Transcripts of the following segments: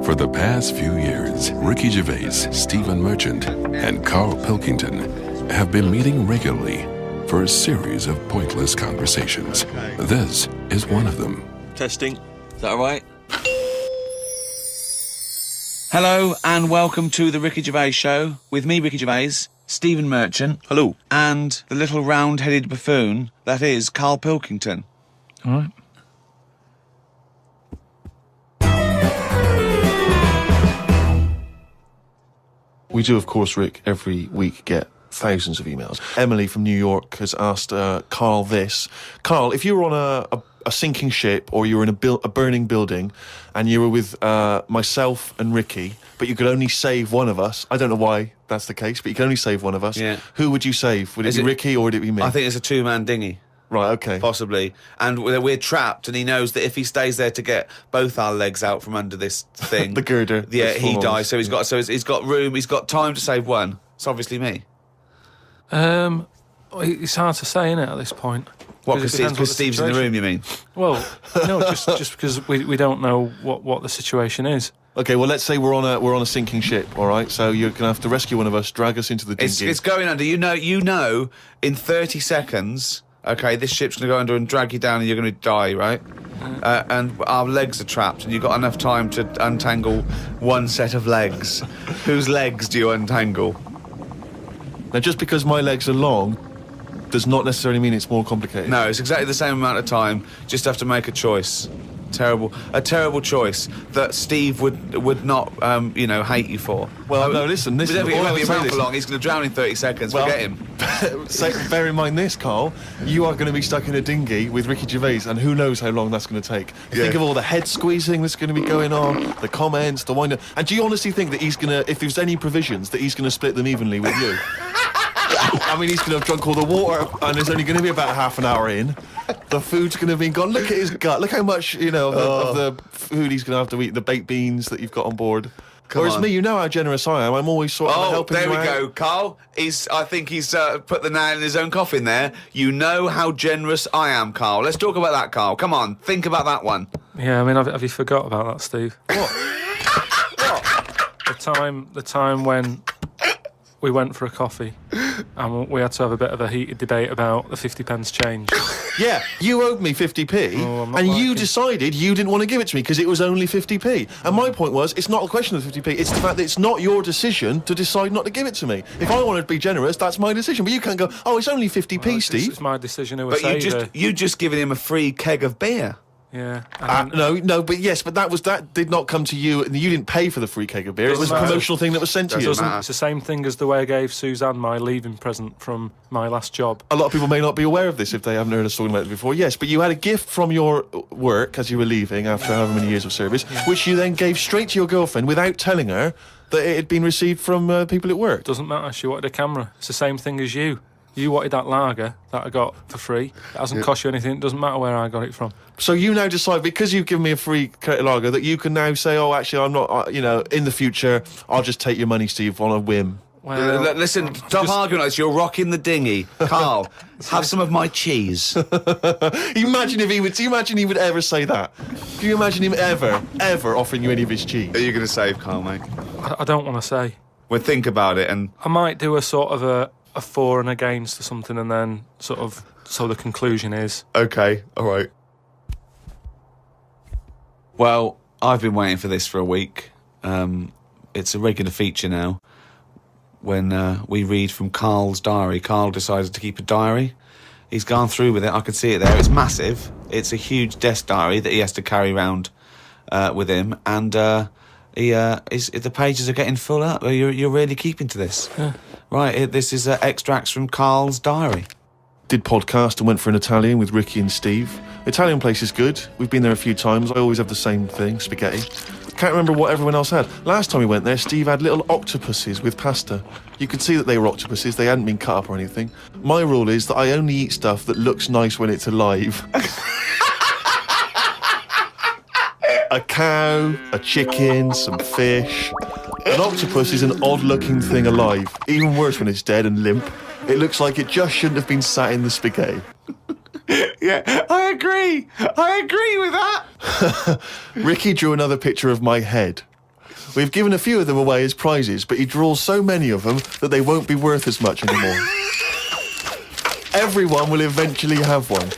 For the past few years, Ricky Gervais, Stephen Merchant, and Carl Pilkington have been meeting regularly for a series of pointless conversations. This is one of them. Testing. Is that all right? Hello and welcome to the Ricky Gervais Show with me, Ricky Gervais, Stephen Merchant. Hello. And the little round-headed buffoon that is Carl Pilkington. All right. We do, of course, Rick, every week get thousands of emails. Emily from New York has asked Carl this. Carl, if you were on a sinking ship or you were in a burning building and you were with myself and Ricky, but you could only save one of us, I don't know why that's the case, but you can only save one of us, who would you save? Would it be Ricky or would it be me? I think it's a two-man dinghy. Right, okay. Possibly. And we're trapped, and he knows that if he stays there to get both our legs out from under this thing... the girder. Yeah, he dies. So he's got room, he's got time to save one. It's obviously me. It's hard to say, isn't it, at this point? What, because Steve's in the room, you mean? Well, no, just because we don't know what the situation is. Okay, well, let's say we're on a sinking ship, all right? So you're going to have to rescue one of us, drag us into the dinghy. It's going under. You know, in 30 seconds... Okay, this ship's going to go under and drag you down and you're going to die, right? And our legs are trapped and you've got enough time to untangle one set of legs. Whose legs do you untangle? Now, just because my legs are long does not necessarily mean it's more complicated. No, it's exactly the same amount of time. Just have to make a choice. A terrible choice that Steve would not, hate you for. Well, no, listen. He won't be around for long. He's going to drown in 30 seconds. Forget him. Bear in mind this, Carl. You are going to be stuck in a dinghy with Ricky Gervais, and who knows how long that's going to take. Think of all the head squeezing that's going to be going on, the comments, the wind-up. And do you honestly think that he's going to, if there's any provisions, that he's going to split them evenly with you? I mean, he's going to have drunk all the water, and there's only going to be about half an hour in. The food's going to be gone. Look at his gut. Look how much, of the food he's going to have to eat, the baked beans that you've got on board. Whereas me, you know how generous I am. I'm always sort of helping you out. Oh, there we go, Carl. I think he's put the nail in his own coffin there. You know how generous I am, Carl. Let's talk about that, Carl. Come on, think about that one. Yeah, I mean, have you forgot about that, Steve? What? The time when we went for a coffee and we had to have a bit of a heated debate about the 50p change. Yeah, you owed me 50p, and you decided you didn't want to give it to me because it was only 50p. And my point was, it's not a question of 50p, it's the fact that it's not your decision to decide not to give it to me. If I wanted to be generous, that's my decision. But you can't go, it's only 50p, Steve. It's my decision who you just given him a free keg of beer. Yeah. But that did not come to you, and you didn't pay for the free keg of beer. It was a promotional thing that was sent to you. It's the same thing as the way I gave Suzanne my leaving present from my last job. A lot of people may not be aware of this if they haven't heard us talking about it before. Yes, but you had a gift from your work as you were leaving after however many years of service, which you then gave straight to your girlfriend without telling her that it had been received from people at work. Doesn't matter. She wanted a camera. It's the same thing as you. You wanted that lager that I got for free. It hasn't cost you anything. It doesn't matter where I got it from. So you now decide, because you've given me a free lager, that you can now say, actually, I'm not, in the future, I'll just take your money, Steve, on a whim. Well, listen, stop arguing like this. You're rocking the dinghy. Carl, have some of my cheese. Imagine if he would ever say that. Can you imagine him ever offering you any of his cheese? Are you going to save Carl, mate? I don't want to say. Well, think about it, and I might do a sort of a for and against or something, and then so the conclusion is... Okay, all right. Well, I've been waiting for this for a week. It's a regular feature now. When we read from Carl's diary, Carl decided to keep a diary. He's gone through with it. I can see it there. It's massive. It's a huge desk diary that he has to carry around with him, and the pages are getting full up. You're really keeping to this. Yeah. Right, this is extracts from Carl's diary. Did podcast and went for an Italian with Ricky and Steve. Italian place is good. We've been there a few times. I always have the same thing, spaghetti. Can't remember what everyone else had. Last time we went there, Steve had little octopuses with pasta. You could see that they were octopuses. They hadn't been cut up or anything. My rule is that I only eat stuff that looks nice when it's alive. A cow, a chicken, some fish. An octopus is an odd-looking thing alive. Even worse when it's dead and limp. It looks like it just shouldn't have been sat in the spaghetti. Yeah, I agree with that. Ricky drew another picture of my head. We've given a few of them away as prizes, but he draws so many of them that they won't be worth as much anymore. Everyone will eventually have one.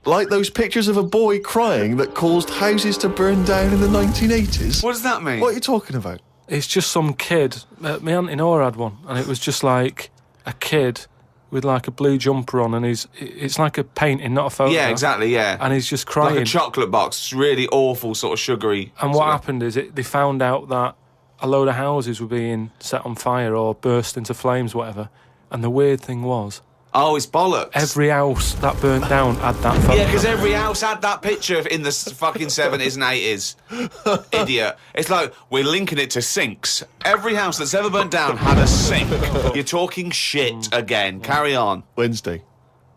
Like those pictures of a boy crying that caused houses to burn down in the 1980s. What does that mean? What are you talking about? It's just some kid. My auntie Nora had one, and it was just like a kid with like a blue jumper on, and it's like a painting, not a photo. Yeah, exactly, yeah. And he's just crying. Like a chocolate box. It's really awful, sort of sugary. And what happened is they found out that a load of houses were being set on fire or burst into flames, whatever. And the weird thing was, Oh, it's bollocks. every house that burnt down had that photo. Yeah, because every house had that picture in the fucking 70s and 80s. Idiot. It's like, we're linking it to sinks. Every house that's ever burnt down had a sink. You're talking shit again. Carry on. Wednesday.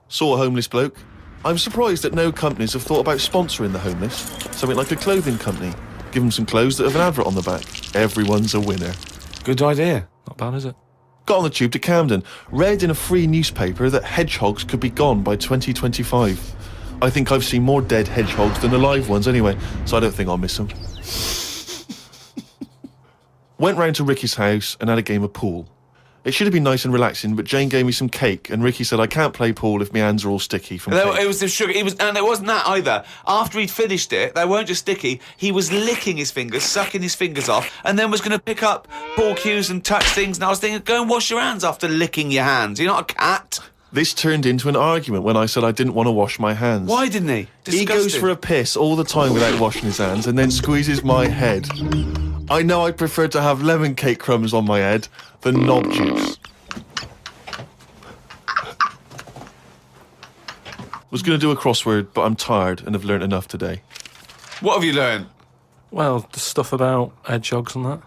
Saw a homeless bloke. I'm surprised that no companies have thought about sponsoring the homeless. Something like a clothing company. Give them some clothes that have an advert on the back. Everyone's a winner. Good idea. Not bad, is it? Got on the tube to Camden. Read in a free newspaper that hedgehogs could be gone by 2025. I think I've seen more dead hedgehogs than alive ones anyway, so I don't think I'll miss them. Went round to Ricky's house and had a game of pool. It should have been nice and relaxing, but Jane gave me some cake, and Ricky said I can't play pool if my hands are all sticky from cake. It was the sugar. And it wasn't that either. After he'd finished it, they weren't just sticky. He was licking his fingers, sucking his fingers off, and then was going to pick up ball cues and touch things. And I was thinking, go and wash your hands after licking your hands. You're not a cat. This turned into an argument when I said I didn't want to wash my hands. Why didn't he? He goes for a piss all the time without washing his hands and then squeezes my head. I know I'd prefer to have lemon cake crumbs on my head than knob juice. Was going to do a crossword, but I'm tired and have learnt enough today. What have you learned? Well, the stuff about hedgehogs and that.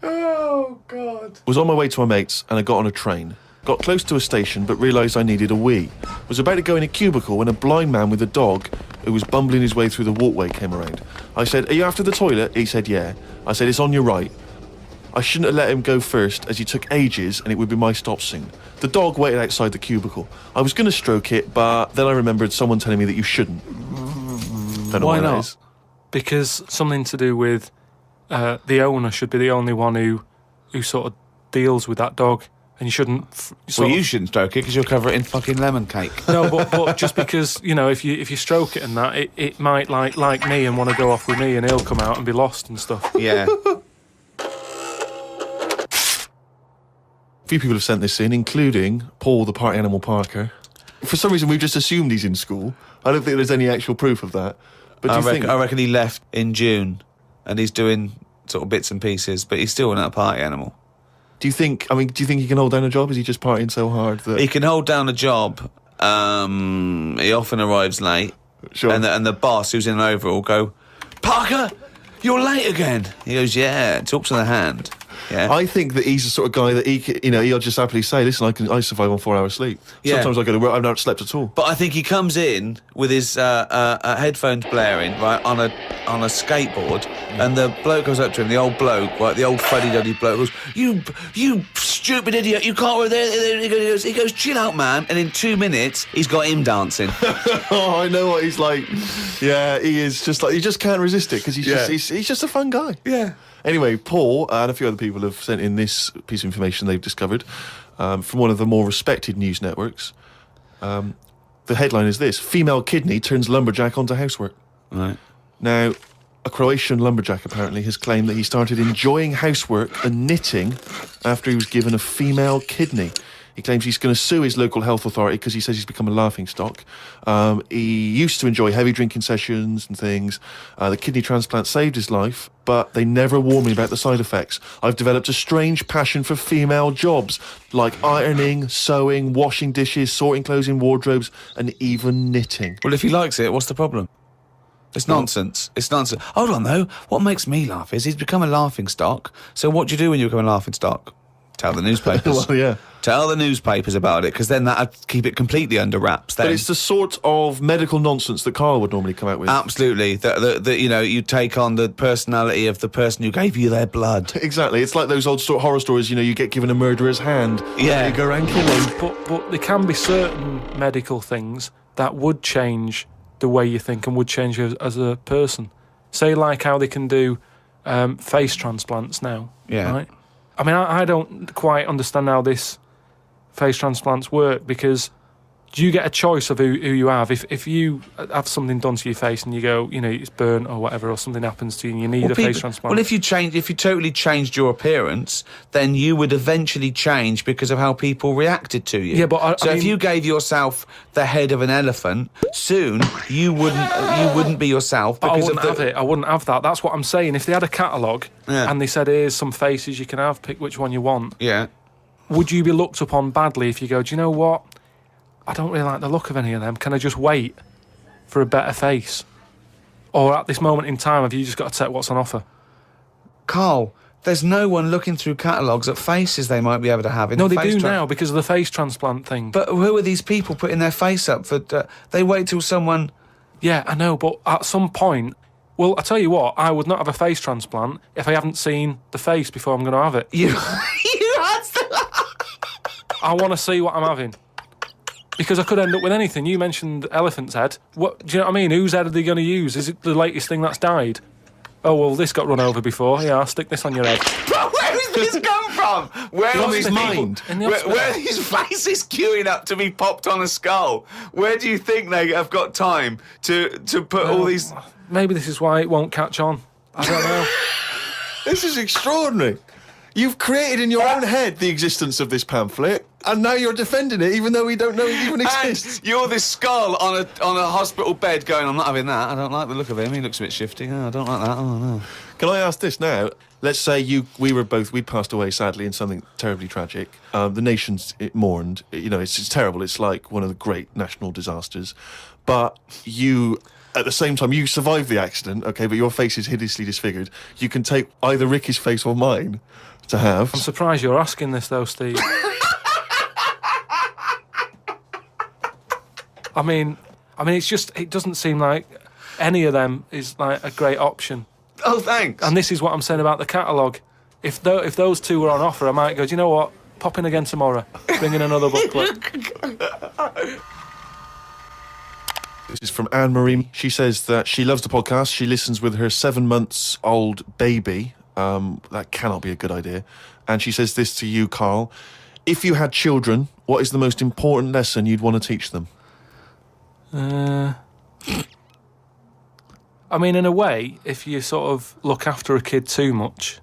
Oh, God. Was on my way to my mates and I got on a train. Got close to a station but realised I needed a wee. Was about to go in a cubicle when a blind man with a dog who was bumbling his way through the walkway came around. I said, "Are you after the toilet?" He said, "Yeah." I said, "It's on your right." I shouldn't have let him go first as he took ages and it would be my stop soon. The dog waited outside the cubicle. I was going to stroke it, but then I remembered someone telling me that you shouldn't. Don't know Why that not? is. Because something to do with the owner should be the only one who sort of deals with that dog, and you shouldn't. Well, you shouldn't stroke it because you'll cover it in fucking lemon cake. No, but just because, you know, if you stroke it and that, it might like me and want to go off with me, and he'll come out and be lost and stuff. Yeah. A few people have sent this in, including Paul, the party animal Parker. For some reason, we've just assumed he's in school. I don't think there's any actual proof of that. But do you think... I reckon he left in June, and he's doing sort of bits and pieces, but he's still a party animal. Do you think he can hold down a job? Is he just partying so hard that... He can hold down a job. He often arrives late. Sure. And the boss, who's in an overall, go, "Parker, you're late again." He goes, "Yeah," talks to the hand. Yeah. I think that he's the sort of guy that he'll just happily say, "Listen, I survive on 4 hours sleep. Yeah. Sometimes I go to work, I've not slept at all." But I think he comes in with his headphones blaring, right, on a skateboard, and the bloke goes up to him, the old bloke, right, the old fuddy-duddy bloke, goes, You stupid idiot, you can't work there. He goes, "Chill out, man," and in 2 minutes, he's got him dancing. Oh, I know what he's like. Yeah, he is just like, he just can't resist it, because he's just a fun guy. Yeah. Anyway, Paul and a few other people have sent in this piece of information they've discovered from one of the more respected news networks. The headline is this: female kidney turns lumberjack onto housework. Right. Now, a Croatian lumberjack apparently has claimed that he started enjoying housework and knitting after he was given a female kidney. He claims he's going to sue his local health authority because he says he's become a laughingstock. He used to enjoy heavy drinking sessions and things. The kidney transplant saved his life, but they never warned me about the side effects. I've developed a strange passion for female jobs, like ironing, sewing, washing dishes, sorting clothes in wardrobes, and even knitting. Well, if he likes it, what's the problem? It's nonsense. It's nonsense. Hold on, though. What makes me laugh is he's become a laughingstock. So what do you do when you become a laughingstock? Tell the newspapers. Well, yeah. Tell the newspapers about it, because then that'd keep it completely under wraps. Then. But it's the sort of medical nonsense that Carl would normally come out with. Absolutely. That you take on the personality of the person who gave you their blood. Exactly. It's like those old horror stories, you get given a murderer's hand. Yeah. You go around killing. But there can be certain medical things that would change the way you think and would change you as a person. Say like how they can do face transplants now. Yeah. Right? I mean, I don't quite understand how this face transplants work, because do you get a choice of who you have? If you have something done to your face and you go, you know, it's burnt or whatever, or something happens to you and you need a face transplant. Well, if you totally changed your appearance, then you would eventually change because of how people reacted to you. Yeah, but if you gave yourself the head of an elephant, soon you wouldn't be yourself. Because I wouldn't have it. I wouldn't have that. That's what I'm saying. If they had a catalogue and they said, here's some faces you can have, pick which one you want. Yeah. Would you be looked upon badly if you go, do you know what? I don't really like the look of any of them. Can I just wait for a better face? Or at this moment in time, have you just got to take what's on offer? Carl, there's no one looking through catalogues at faces they might be able to have. No, they do now because of the face transplant thing. But who are these people putting their face up for? They wait till someone... Yeah, I know, but at some point... Well, I tell you what, I would not have a face transplant if I haven't seen the face before I'm going to have it. You had to... I want to see what I'm having. Because I could end up with anything. You mentioned elephant's head. What do you know what I mean? Whose head are they going to use? Is it the latest thing that's died? Oh, well, this got run over before. Yeah, I'll stick this on your head. But where has this come from? Where From are his these mind. people- Where are these faces queuing up to be popped on a skull? Where do you think they have got time to put all these... Maybe this is why it won't catch on. I don't know. This is extraordinary. You've created in your own head the existence of this pamphlet, and now you're defending it, even though we don't know it even exists. And you're this skull on a hospital bed going, I'm not having that. I don't like the look of him. He looks a bit shifty. Oh, I don't like that. Oh, no. Can I ask this now? Let's say we'd passed away sadly in something terribly tragic. The nation's mourned. You know, it's terrible. It's like one of the great national disasters. But you... At the same time, you survived the accident, okay, but your face is hideously disfigured. You can take either Ricky's face or mine to have. I'm surprised you're asking this, though, Steve. I mean, it's just, it doesn't seem like any of them is like a great option. Oh, thanks. And this is what I'm saying about the catalogue. If those two were on offer, I might go, do you know what? Pop in again tomorrow. Bring in another booklet. This is from Anne-Marie. She says that she loves the podcast. She listens with her 7-month-old baby. That cannot be a good idea. And she says this to you, Carl. If you had children, what is the most important lesson you'd want to teach them? I mean, in a way, if you sort of look after a kid too much,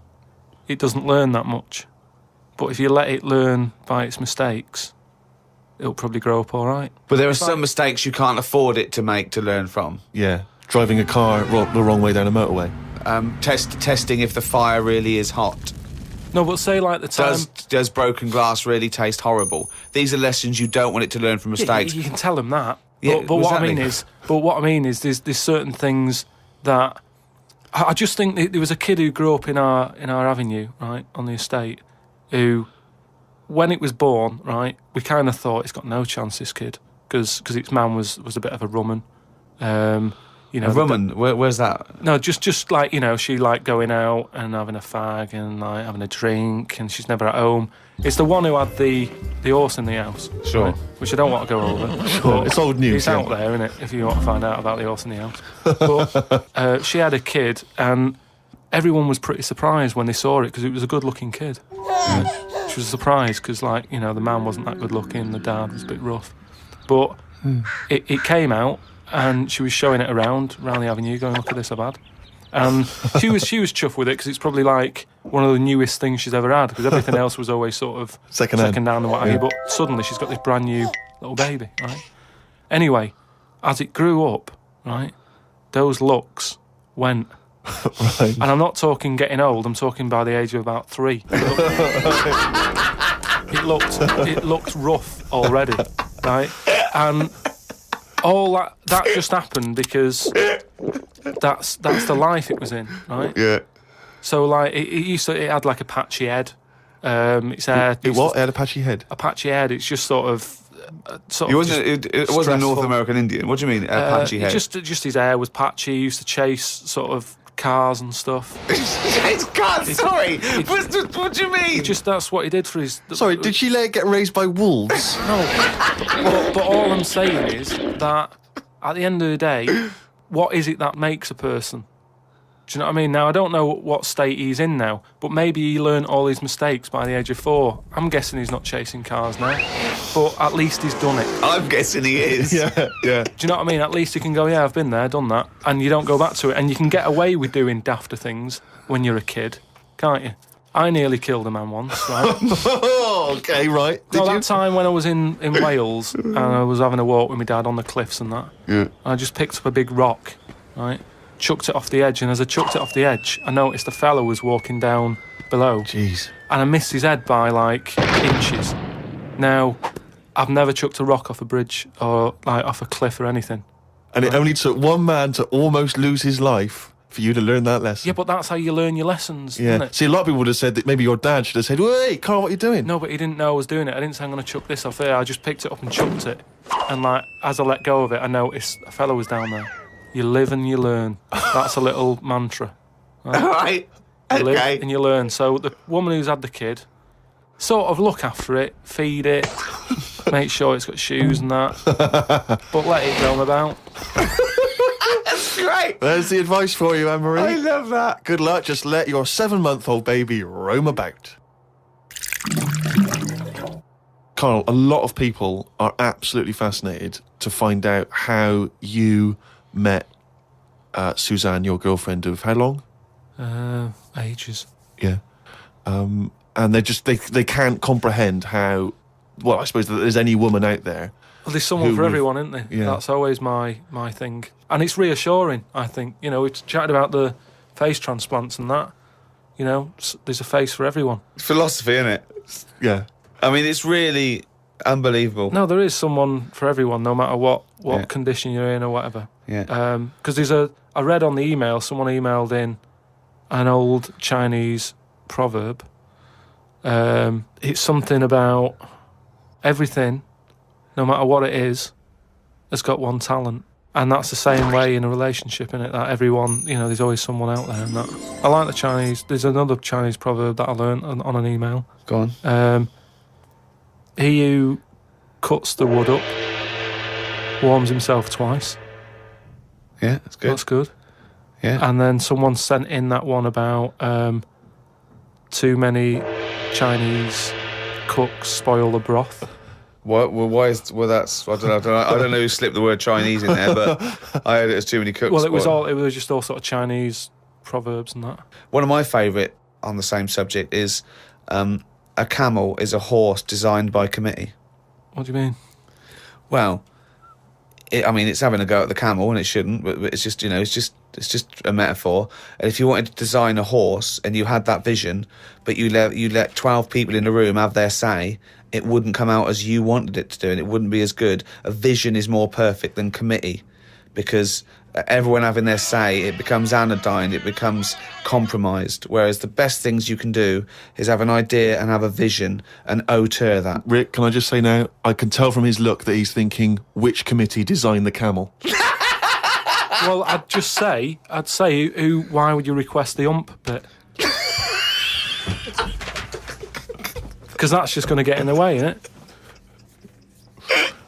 it doesn't learn that much. But if you let it learn by its mistakes, it'll probably grow up all right. But there are some mistakes you can't afford it to make to learn from. Yeah, driving a car the wrong way down a motorway. Testing if the fire really is hot. No, but say like the time... Does broken glass really taste horrible? These are lessons you don't want it to learn from mistakes. Yeah, you can tell them that. Yeah, but what exactly. I mean is there's certain things that... I just think there was a kid who grew up in our avenue, right, on the estate, who... When it was born, right, we kind of thought it's got no chance, this kid, because its man was a bit of a rumman. You know, a rumman? Where's that? No, just like, you know, she liked going out and having a fag and like having a drink, and she's never at home. It's the one who had the horse in the house. Sure. Right, which I don't want to go over. Sure, it's old news. It's out there, isn't it, if you want to find out about the horse in the house. But she had a kid, and everyone was pretty surprised when they saw it, because it was a good-looking kid. Right? She was surprised because, like, you know, the man wasn't that good looking, the dad was a bit rough. But it came out, and she was showing it around the avenue, going, look at this I've had. And she was chuffed with it, because it's probably like one of the newest things she's ever had, because everything else was always sort of second hand and what have you. But suddenly she's got this brand new little baby, right? Anyway, as it grew up, right, those looks went. Right. And I'm not talking getting old, I'm talking by the age of about 3. It looked rough already, right? And all that just happened because that's the life it was in, right? Yeah. So like it had like a patchy head. Its hair. It what? It had a patchy head. A patchy head. It's just sort of. It wasn't a North American Indian. What do you mean, a patchy head? Just his hair was patchy. He used to chase sort of cars and stuff. It's cars. Sorry. What do you mean? That's what he did for his. Sorry, did she let it get raised by wolves? No. But all I'm saying is that at the end of the day, what is it that makes a person? Do you know what I mean? Now, I don't know what state he's in now, but maybe he learned all his mistakes by the age of 4. I'm guessing he's not chasing cars now, but at least he's done it. I'm guessing he is. Yeah. Do you know what I mean? At least you can go, yeah, I've been there, done that, and you don't go back to it. And you can get away with doing dafter things when you're a kid, can't you? I nearly killed a man once, right? Okay, right. Did That time when I was in Wales and I was having a walk with my dad on the cliffs and that, Yeah. I just picked up a big rock, right? Chucked it off the edge, and as I chucked it off the edge, I noticed a fella was walking down below. Jeez. And I missed his head by, like, inches. Now, I've never chucked a rock off a bridge or, like, off a cliff or anything. And it only took one man to almost lose his life for you to learn that lesson. Yeah, but that's how you learn your lessons, Yeah. isn't it? See, a lot of people would have said that maybe your dad should have said, "Wait, Carl, what are you doing?" No, but he didn't know I was doing it. I didn't say I'm going to chuck this off here. I just picked it up and chucked it. And, like, as I let go of it, I noticed a fella was down there. You live and you learn. That's a little mantra. Right? All right. You live Okay. and you learn. So the woman who's had the kid, sort of look after it, feed it, make sure it's got shoes and that, but let it roam about. That's great. There's the advice for you, Anne-Marie. I love that. Good luck. Just let your 7-month-old baby roam about. Carl, a lot of people are absolutely fascinated to find out how you met Suzanne, your girlfriend of how long? Ages. Yeah. And they can't comprehend how, well, I suppose that there's any woman out there. Well, there's someone Who for we've- everyone, isn't there? Yeah. That's always my thing. And it's reassuring, I think. You know, we've chatted about the face transplants and that. You know, there's a face for everyone. It's philosophy, isn't it? Yeah. I mean, it's really unbelievable. No, there is someone for everyone, no matter what Yeah. condition you're in or whatever. Yeah. Because I read on the email, someone emailed in an old Chinese proverb. It's something about everything, no matter what it is, has got one talent. And that's the same way in a relationship, innit? That everyone, you know, there's always someone out there. And that I like the Chinese. There's another Chinese proverb that I learned on an email. Go on. He who cuts the wood up warms himself twice. Yeah, that's good. That's good. Yeah. And then someone sent in that one about too many Chinese cooks spoil the broth. What? Well, why is? Well, that's. I don't know. I don't know who slipped the word Chinese in there, but I heard it as too many cooks. Well, it was just all sort of Chinese proverbs and that. One of my favourite on the same subject is a camel is a horse designed by committee. What do you mean? Well, it's having a go at the camel, and it shouldn't. But it's just, it's just a metaphor. And if you wanted to design a horse and you had that vision, but you let 12 people in the room have their say, it wouldn't come out as you wanted it to do, and it wouldn't be as good. A vision is more perfect than committee, because everyone having their say, it becomes anodyne, it becomes compromised. Whereas the best things you can do is have an idea and have a vision and auteur that. Rick, can I just say now, I can tell from his look that he's thinking, which committee designed the camel? Well, I'd say, why would you request the ump bit? Because that's just going to get in the way, isn't it?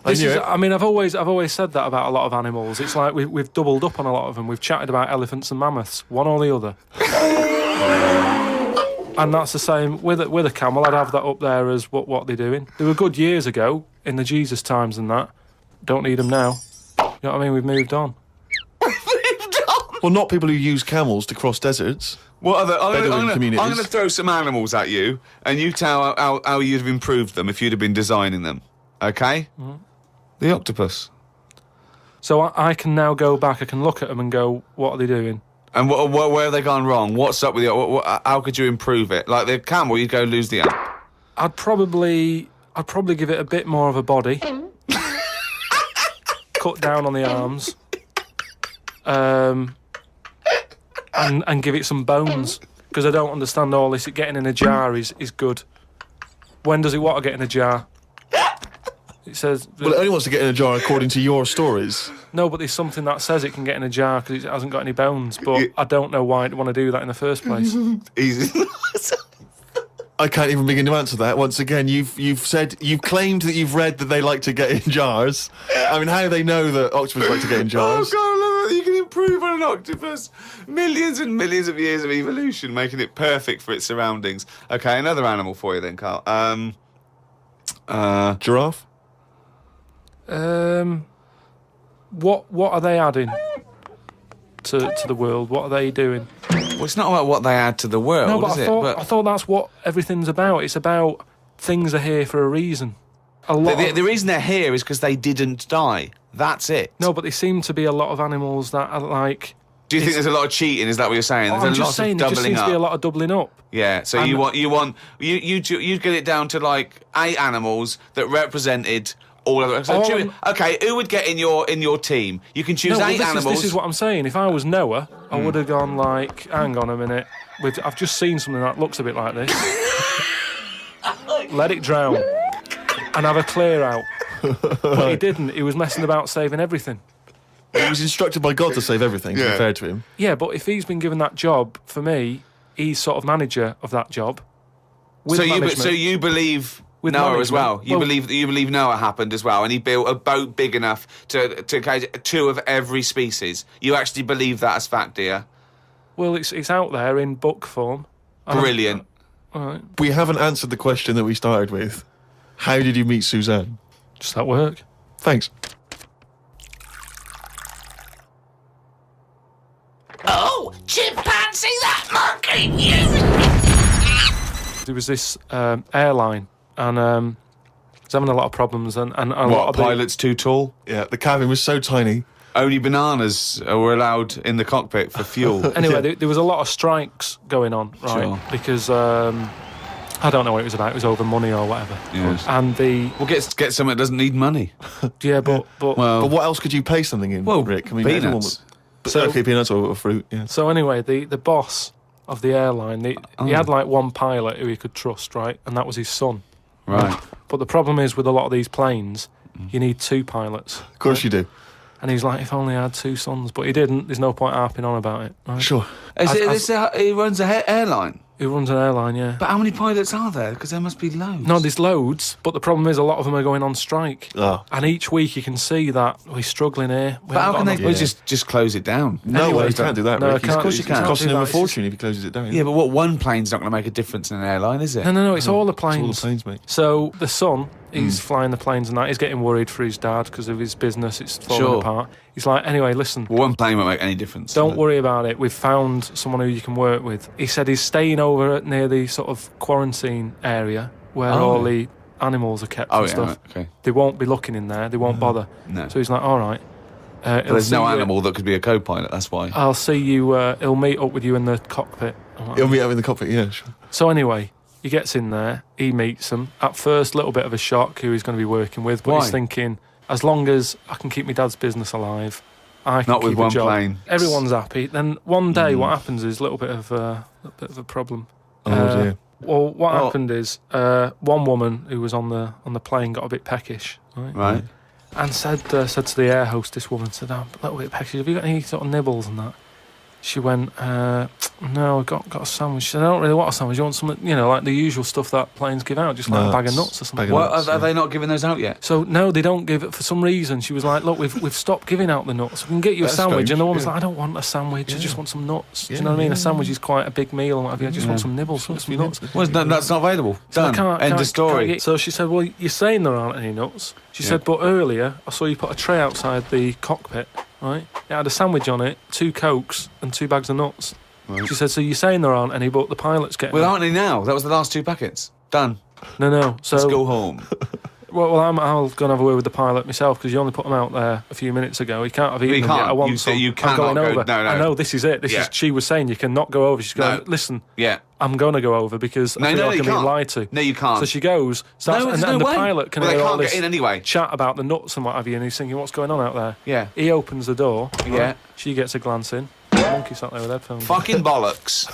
I've always said that about a lot of animals. It's like we've doubled up on a lot of them. We've chatted about elephants and mammoths, one or the other. And that's the same with a camel. I'd have that up there as what they're doing. They were good years ago in the Jesus times and that. Don't need them now. You know what I mean? We've moved on. Well, not people who use camels to cross deserts. What other? I'm communities. going to throw some animals at you, and you tell how you'd have improved them if you'd have been designing them. Okay? Mm-hmm. The octopus. So I can now go back. I can look at them and go, "What are they doing?" And where have they gone wrong? What's up with you? How could you improve it? Like the camel, you'd go lose the amp. I'd probably give it a bit more of a body. Cut down on the arms. And give it some bones, because I don't understand all this. Getting in a jar is good. When does it want to get in a jar? It says... Well, it only wants to get in a jar according to your stories. No, but there's something that says it can get in a jar because it hasn't got any bones, but I don't know why it want to do that in the first place. Easy. I can't even begin to answer that. Once again, you've claimed that you've read that they like to get in jars. I mean, how do they know that octopus like to get in jars? Oh God, you can improve on an octopus. Millions and millions of years of evolution, making it perfect for its surroundings. Okay, another animal for you then, Carl. Giraffe? What are they adding to the world? What are they doing? Well, it's not about what they add to the world, No, but is I thought that's what everything's about. It's about things are here for a reason. The reason they're here is because they didn't die. That's it. No, but there seem to be a lot of animals that are like... Do you think there's a lot of cheating? Is that what you're saying? There's I'm a just lot saying, of there just doubling seems up. to be a lot of doubling up. Yeah, so And- you get it down to like 8 animals that represented all of them. Okay, who would get in your team? You can choose 8 animals. This is what I'm saying. If I was Noah, I would have gone like, hang on a minute. I've just seen something that looks a bit like this. Let it drown and have a clear out. But he didn't. He was messing about saving everything. He was instructed by God to save everything, to be fair to him. Yeah, but if he's been given that job, for me, he's sort of manager of that job. With management. So you believe With Noah as well? management. You believe Noah happened as well, and he built a boat big enough to catch 2 of every species. You actually believe that as fact, do you? Well, it's out there in book form. Brilliant. All right, We haven't answered the question that we started with. How did you meet Suzanne? just at work. Thanks. Oh, chimpanzee, that monkey! You! There was this airline, and it's having a lot of problems, and a lot What, of the- pilot's too tall? Yeah, the cabin was so tiny. Only bananas were allowed in the cockpit for fuel. Anyway, there was a lot of strikes going on, right? Sure. Because I don't know what it was about. It was over money or whatever. Yes. And Well, get something that doesn't need money. but Well, But what else could you pay something in, well, Rick? peanuts. everyone okay, peanuts or fruit, yeah. so anyway, the boss of the airline, he had like one pilot who he could trust, right? And that was his son. Right. But the problem is with a lot of these planes, you need 2 pilots. Of course you do. And he's like, if only I had 2 sons, but he didn't. There's no point harping on about it. Right? Sure. He runs an airline. He runs an airline, yeah. But how many pilots are there? Because there must be loads. No, there's loads, but the problem is a lot of them are going on strike. Oh. And each week you can see that we're struggling here. But how can they Yeah. just close it down? No Anyway, way, you can't do that, No, Rick. I can't. Of course you It's can't. costing him a It's fortune if he closes it down. Yeah, but what, one plane's not going to make a difference in an airline, is it? No, it's all the It's all the planes. planes, mate. So the son, he's flying the planes and that. He's getting worried for his dad because of his business. It's falling Sure. apart. He's like, anyway, listen, Well, one plane won't make any difference. don't worry about it. We've found someone who you can work with. He said he's staying over near the sort of quarantine area where all the animals are kept Oh, and yeah, stuff. right, okay. They won't be looking in there. They won't bother. No. So he's like, all right. But there's no animal that could be a co-pilot, that's why. I'll see you. He'll meet up with you in the cockpit. I'm like, He'll meet up in the cockpit, yeah, sure. So anyway, he gets in there, he meets them. At first, a little bit of a shock who he's going to be working with, but Why? he's thinking, as long as I can keep my dad's business alive, I can Not with keep one a job. plane. Everyone's happy. Then one day, what happens is a little bit of a problem. Oh, dear. Well, what happened is one woman who was on the plane got a bit peckish, right? Right. And said to the air hostess woman, said, "I'm a little bit peckish. Have you got any sort of nibbles and that?" She went, "No, I got a sandwich." She said, "I don't really want a sandwich. You want something, like the usual stuff that planes give out, just like a bag of nuts or something." bag of What, nuts, are they not giving those out yet? So no, they don't give it for some reason. She was like, "Look, we've stopped giving out the nuts. We can get you That's a sandwich." strange, And the woman's yeah. like, "I don't want a sandwich. I just want some nuts." Do you Yeah, know what I mean? yeah, A sandwich is quite a big meal and what have you. I just want some nibbles, some nuts. Well, that's not available. So I Done. End of story. get- So she said, "Well, you're saying there aren't any nuts." She said, "But earlier I saw you put a tray outside the cockpit, right? It had a sandwich on it, 2 Cokes and 2 bags of nuts." She said, "So you're saying there aren't any, but the pilot's getting Well, them." aren't they now? That was the last 2 packets. Done. No. So Let's go home. Well, I'll go and have a word with the pilot myself because you only put them out there a few minutes ago. He can't have eaten them can't. yet. I want You say some. you I'm cannot going go- over. no. I know this is it. Yeah. She was saying you cannot go over. She's going, No. listen, Yeah. I'm going to go over because I feel like you I'm being can't. lied to. No, you can't. So she goes, starts, No, and, there's and no the way. pilot can Well, they hear all can't get this in anyway. chat about the nuts and what have you, and he's thinking, what's going on out there? Yeah. He opens the door. Yeah. She gets a glance in. The monkey sat there with headphones. Fucking bollocks.